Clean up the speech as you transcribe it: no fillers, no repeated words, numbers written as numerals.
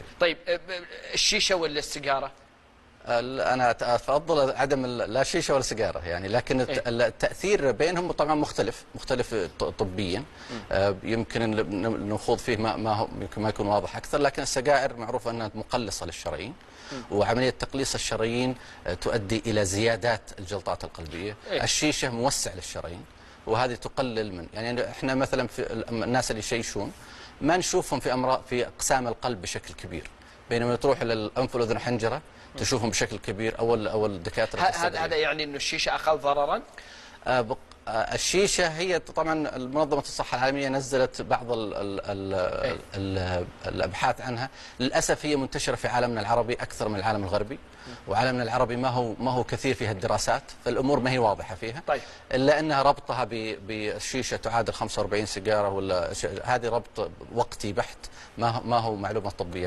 شيء. طيب الشيشة ولا السيجارة؟ أنا أفضل عدم لا شيشة ولا سيجارة يعني، لكن التأثير بينهم طبعا مختلف طبيا. يمكن نخوض فيه يمكن ما يكون واضح أكثر، لكن السجائر معروف أنها مقلصة للشرايين، وعملية تقليص الشرايين تؤدي إلى زيادات الجلطات القلبية. الشيشة موسع للشرايين، وهذه تقلل من يعني احنا مثلا في الناس اللي يشيشون ما نشوفهم في أمراض في أقسام القلب بشكل كبير، بينما تروح إلى الأنف والأذن والحنجرة تشوفهم بشكل كبير أو الدكاترة. هذا يعني أنه الشيشة أقل ضررا؟ الشيشة هي طبعا منظمة الصحة العالمية نزلت بعض الأبحاث عنها، للأسف هي منتشرة في عالمنا العربي أكثر من العالم الغربي، وعالمنا العربي ما هو كثير فيها الدراسات، فالأمور ما هي واضحة فيها. طيب. إلا أنها ربطها بالشيشة تعادل 45 سيجارة، ولا هذه ربط وقتي بحت، ما هو معلومة طبية.